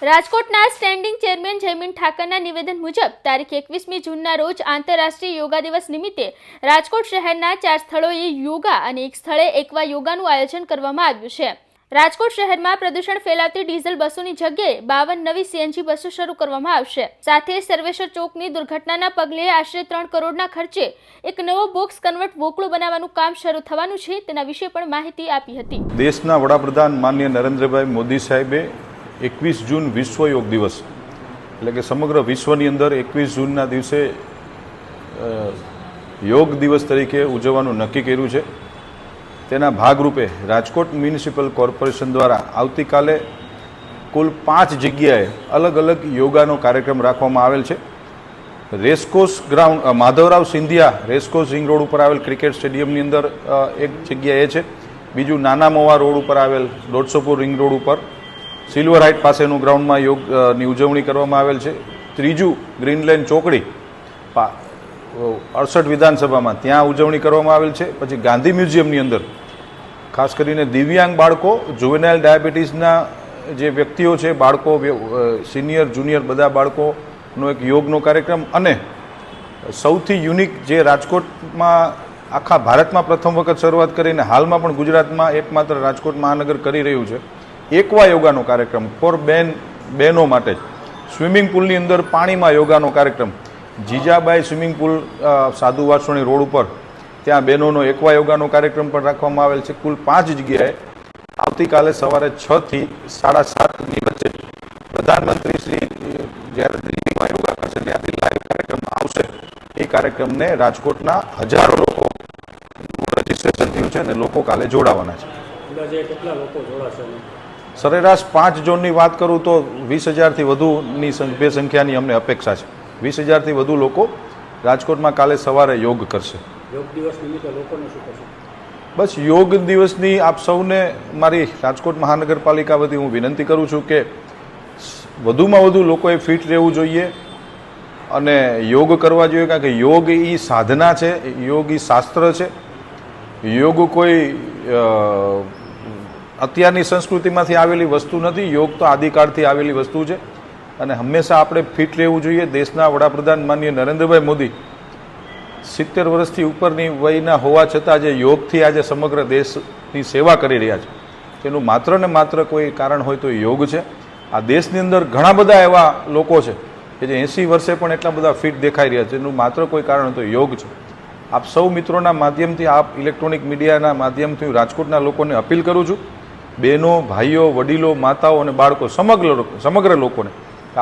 રાજકોટના standing chairman Jaymin ઠાકરના નિવેદન મુજબ તારીખ 21મી જૂનના રોજ આંતરરાષ્ટ્રીય યોગા દિવસ નિમિત્તે રાજકોટ શહેરના 4 સ્થળોએ યોગા અને એક સ્થળે એકવા યોગાનું આયોજન કરવામાં આવ્યું છે। રાજકોટ શહેરમાં પ્રદૂષણ ફેલાવતી ડીઝલ બસોની જગ્યાએ 52 નવી સીએનજી બસો શરૂ કરવામાં આવશે। સાથે સર્વેશ્વર ચોકની દુર્ઘટનાના પગલે આશરે 3 કરોડના ખર્ચે એક નવો બોક્સ કન્વર્ટ વોકળો બનાવવાનું કામ શરૂ થવાનું છે, તેના વિશે પણ માહિતી આપી હતી। દેશના વડાપ્રધાન માનનીય નરેન્દ્રભાઈ મોદી સાહેબે 21 જૂન વિશ્વ યોગ દિવસ એટલે કે સમગ્ર વિશ્વની અંદર 21 જૂનના દિવસે યોગ દિવસ તરીકે ઉજવવાનું નક્કી કર્યું છે। તેના ભાગરૂપે રાજકોટ મ્યુનિસિપલ કોર્પોરેશન દ્વારા આવતીકાલે કુલ 5 જગ્યાએ અલગ અલગ યોગાનો કાર્યક્રમ રાખવામાં આવેલ છે। Racecourse ground Madhavrao Scindia racecourse ring road ઉપર આવેલ ક્રિકેટ સ્ટેડિયમની અંદર એક જગ્યા એ છે। બીજું નાના મોવા રોડ ઉપર આવેલ 150 રિંગ રોડ ઉપર સિલ્વર હાઇટ પાસેનું ગ્રાઉન્ડમાં યોગની ઉજવણી કરવામાં આવેલ છે। ત્રીજું ગ્રીનલેન્ડ ચોકડી 68 વિધાનસભામાં ત્યાં ઉજવણી કરવામાં આવેલ છે। પછી ગાંધી મ્યુઝિયમની અંદર ખાસ કરીને દિવ્યાંગ બાળકો જુવેનાઇલ ડાયાબિટીસના જે વ્યક્તિઓ છે, બાળકો સિનિયર જુનિયર બધા બાળકોનો એક યોગનો કાર્યક્રમ અને સૌથી યુનિક જે રાજકોટમાં આખા ભારતમાં પ્રથમ વખત શરૂઆત કરીને હાલમાં પણ ગુજરાતમાં એકમાત્ર રાજકોટ મહાનગર કરી રહ્યું છે, એકવા યોગાનો કાર્યક્રમ ફોર બહેનો માટે સ્વિમિંગ પુલની અંદર પાણીમાં યોગાનો કાર્યક્રમ જીજાબાઈ સ્વિમિંગ પુલ સાધુ વાસણી રોડ ઉપર ત્યાં બહેનોનો એકવા યોગાનો કાર્યક્રમ પણ રાખવામાં આવેલ છે। કુલ 5 જગ્યાએ આવતીકાલે સવારે 6 થી 7:30ની વચ્ચે પ્રધાનમંત્રી શ્રી જ્યારે દિલ્હીમાં યોગા કરશે ત્યાંથી લાઈવ કાર્યક્રમ આવશે। એ કાર્યક્રમને રાજકોટના હજારો લોકો રજીસ્ટ્રેશન થયું છે અને લોકો કાલે જોડાવાના છે। કેટલા લોકો જોડાશે? સરેરાશ 5 ઝોનની વાત કરું તો 20,000થી વધુની સંખ્યાની અમને અપેક્ષા છે। 20,000થી વધુ લોકો રાજકોટમાં કાલે સવારે યોગ કરશે। યોગ દિવસ નિમિત્તે લોકોને શું કહેશો? બસ યોગ દિવસની આપ સૌને મારી રાજકોટ મહાનગરપાલિકા વતી હું વિનંતી કરું છું કે વધુમાં વધુ લોકોએ ફિટ રહેવું જોઈએ અને યોગ કરવા જોઈએ, કારણ કે યોગ એ સાધના છે, યોગ એ શાસ્ત્ર છે। યોગ કોઈ અત્યારની સંસ્કૃતિમાંથી આવેલી વસ્તુ નથી, યોગ તો આદિકાળથી આવેલી વસ્તુ છે અને હંમેશા આપણે ફિટ રહેવું જોઈએ। દેશના વડાપ્રધાન માનનીય નરેન્દ્રભાઈ મોદી 70 વર્ષથી ઉપરની વયના હોવા છતાં જે યોગથી આજે સમગ્ર દેશની સેવા કરી રહ્યા છે, તેનું માત્ર ને માત્ર કોઈ કારણ હોય તો યોગ છે। આ દેશની અંદર ઘણા બધા એવા લોકો છે કે જે 80 વર્ષે પણ એટલા બધા ફિટ દેખાઈ રહ્યા છે, એનું માત્ર કોઈ કારણ તો યોગ છે। આપ સૌ મિત્રોના માધ્યમથી, આપ ઇલેક્ટ્રોનિક મીડિયાના માધ્યમથી હું રાજકોટના લોકોને અપીલ કરું છું, બહેનો, ભાઈઓ, વડીલો, માતાઓ અને બાળકો સમગ્ર લોકોને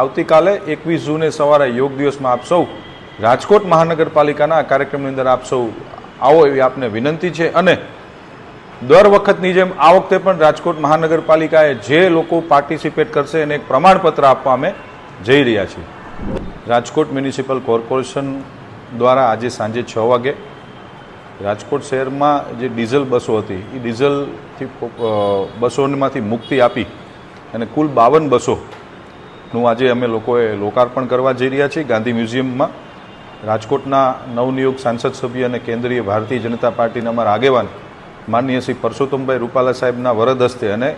આવતીકાલે 21 જૂને સવારે યોગ દિવસમાં આપ સૌ રાજકોટ મહાનગરપાલિકાના આ કાર્યક્રમની અંદર આપ સૌ આવો એવી આપને વિનંતી છે। અને દર વખતની જેમ આ વખતે પણ રાજકોટ મહાનગરપાલિકાએ જે લોકો પાર્ટિસિપેટ કરશે એને એક પ્રમાણપત્ર આપવા અમે જઈ રહ્યા છીએ। રાજકોટ મ્યુનિસિપલ કોર્પોરેશન દ્વારા આજે સાંજે 6 વાગે રાજકોટ શહેરમાં જે ડીઝલ બસો હતી એ ડીઝલથી બસોમાંથી મુક્તિ આપી અને કુલ 52 બસોનું આજે અમે લોકોએ લોકાર્પણ કરવા જઈ રહ્યા છીએ ગાંધી મ્યુઝિયમમાં। રાજકોટના નવનિયુક્ત સાંસદ સભ્ય અને કેન્દ્રીય ભારતીય જનતા પાર્ટીના અમારા આગેવાન માનનીય શ્રી પરસોત્તમભાઈ રૂપાલા સાહેબના વરદ હસ્તે અને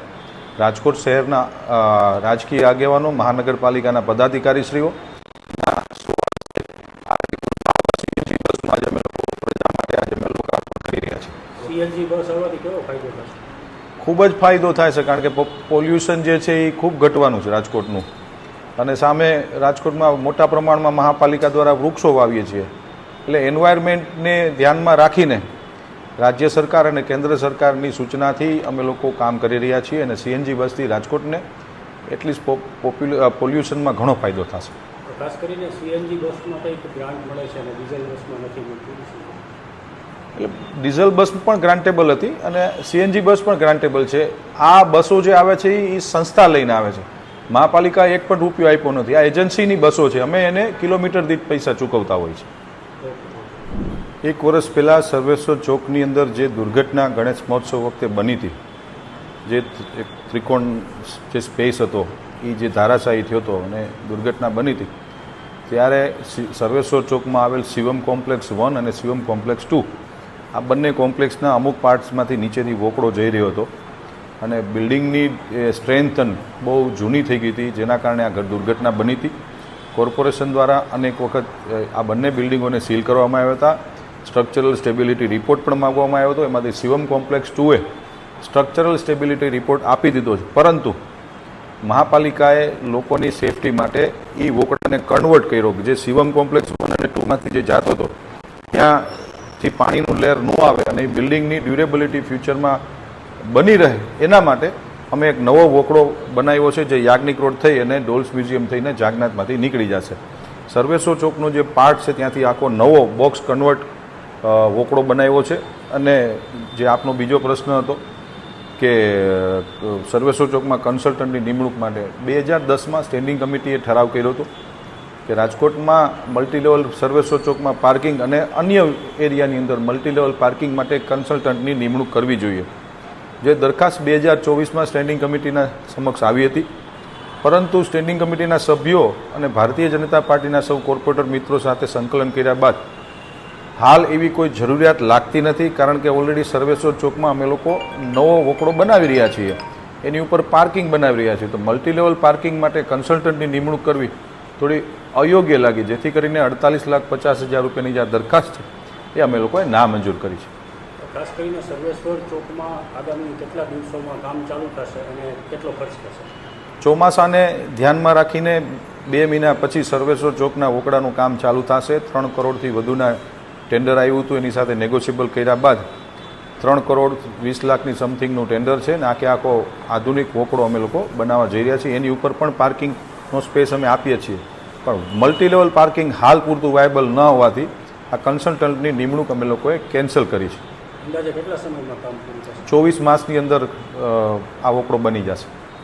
રાજકોટ શહેરના રાજકીય આગેવાનો, મહાનગરપાલિકાના પદાધિકારીશ્રીઓ ખૂબ જ ફાયદો થાય છે, કારણ કે પોલ્યુશન જે છે એ ખૂબ ઘટવાનું છે રાજકોટનું અને સામે રાજકોટમાં મોટા પ્રમાણમાં મહાપાલિકા દ્વારા વૃક્ષો વાવીએ છીએ, એટલે એન્વાયરમેન્ટને ધ્યાનમાં રાખીને રાજ્ય સરકાર અને કેન્દ્ર સરકારની સૂચનાથી અમે લોકો કામ કરી રહ્યા છીએ અને સીએનજી બસથી રાજકોટને એટલીસ્ટ પોલ્યુશનમાં ઘણો ફાયદો થશે। ખાસ કરીને સીએનજી બસમાં કંઈક ગ્રાન્ટ મળે છે અને ડીઝલ બસમાં નથી મળતું, એટલે ડીઝલ બસ પણ ગ્રાન્ટેબલ હતી અને સીએનજી બસ પણ ગ્રાન્ટેબલ છે। આ બસો જે આવે છે એ સંસ્થા લઈને આવે છે, મહાપાલિકા એક પણ રૂપિયો આપ્યો નથી। આ એજન્સીની બસો છે, અમે એને કિલોમીટર દીઠ પૈસા ચૂકવતા હોય છે। 1 વર્ષ પહેલાં સર્વેશ્વર ચોકની અંદર જે દુર્ઘટના ગણેશ મહોત્સવ વખતે બની હતી, જે એક ત્રિકોણ જે સ્પેસ હતો એ જે ધારાશાયી થયો હતો અને દુર્ઘટના બની હતી, ત્યારે સર્વેશ્વર ચોકમાં આવેલ શિવમ કોમ્પ્લેક્સ 1 અને શિવમ કોમ્પ્લેક્સ 2 આ બંને કોમ્પ્લેક્સના અમુક પાર્ટ્સમાંથી નીચેથી વોકળો જઈ રહ્યો હતો અને બિલ્ડિંગની સ્ટ્રેન્થ બહુ જૂની થઈ ગઈ હતી, જેના કારણે આ દુર્ઘટના બની હતી. કોર્પોરેશન દ્વારા અનેક વખત આ બંને બિલ્ડિંગોને સીલ કરવામાં આવ્યા હતા. સ્ટ્રક્ચરલ સ્ટેબિલિટી રિપોર્ટ પણ માગવામાં આવ્યો હતો. એમાંથી શિવમ કોમ્પ્લેક્સ 2એ સ્ટ્રક્ચરલ સ્ટેબિલિટી રિપોર્ટ આપી દીધો છે, પરંતુ મહાપાલિકાએ લોકોની સેફટી માટે એ વોકડાને કન્વર્ટ કર્યો કે જે શિવમ કોમ્પ્લેક્સ 1 અને 2માંથી જે જાતો હતો ત્યાંથી પાણીનું લેર ન આવે અને એ બિલ્ડિંગની ડ્યુરેબિલિટી ફ્યુચરમાં બની રહે એના માટે અમે એક નવો વોકડો બનાવ્યો છે, જે યાજ્ઞિક રોડ થઈ અને ડોલ્સ મ્યુઝિયમ થઈને જાગનાથમાંથી નીકળી જશે. સર્વેસો ચોકનો જે પાર્ટ છે ત્યાંથી આખો નવો બોક્સ કન્વર્ટ વોકડો બનાવ્યો છે. અને જે આપનો બીજો પ્રશ્ન હતો કે સર્વેસો ચોકમાં કન્સલ્ટન્ટની નિમણૂક માટે 2010માં સ્ટેન્ડિંગ કમિટીએ ઠરાવ કર્યો હતો કે રાજકોટમાં મલ્ટીલેવલ સર્વેસો ચોકમાં પાર્કિંગ અને અન્ય એરિયાની અંદર મલ્ટીલેવલ પાર્કિંગ માટે કન્સલ્ટન્ટની નિમણૂક કરવી જોઈએ. જે દરખાસ્ત 2024માં સ્ટેન્ડિંગ કમિટીના સમક્ષ આવી હતી, પરંતુ સ્ટેન્ડિંગ કમિટીના સભ્યો અને ભારતીય જનતા પાર્ટીના સૌ કોર્પોરેટર મિત્રો સાથે સંકલન કર્યા બાદ હાલ એવી કોઈ જરૂરિયાત લાગતી નથી, કારણ કે ઓલરેડી સર્વેસો ચોકમાં અમે લોકો નવો વોકડો બનાવી રહ્યા છીએ, એની ઉપર પાર્કિંગ બનાવી રહ્યા છીએ. તો મલ્ટીલેવલ પાર્કિંગ માટે કન્સલ્ટન્ટની નિમણૂક કરવી થોડી અયોગ્ય લાગી, જેથી કરીને 48,50,000 રૂપિયાની જે દરખાસ્ત છે એ અમે લોકોએ નામંજૂર કરી છે. ખાસ કરીને સર્વેશ્વર ચોકમાં આગામી કેટલા દિવસોમાં કામ ચાલુ થશે અને કેટલો ખર્ચ થશે? ચોમાસાને ધ્યાનમાં રાખીને 2 મહિના પછી સર્વેશ્વર ચોકના વોકડાનું કામ ચાલુ થશે. 3 કરોડથી વધુના ટેન્ડર આવ્યું હતું, એની સાથે નેગોશિયેબલ કર્યા બાદ 3 કરોડ 20 લાખની સમથિંગનું ટેન્ડર છે ને આખો આધુનિક વોકડો અમે લોકો બનાવવા જઈ રહ્યા છીએ. એની ઉપર પણ પાર્કિંગનો સ્પેસ અમે આપીએ છીએ, પણ મલ્ટીલેવલ પાર્કિંગ હાલ પૂરતું વાયબલ ન હોવાથી આ કન્સલ્ટન્ટની નિમણૂક અમે લોકોએ કેન્સલ કરી છે. અંદાજે કેટલા સમયમાં કામ પૂરું થશે? 24 માસની અંદર આ વોકડો બની જશે.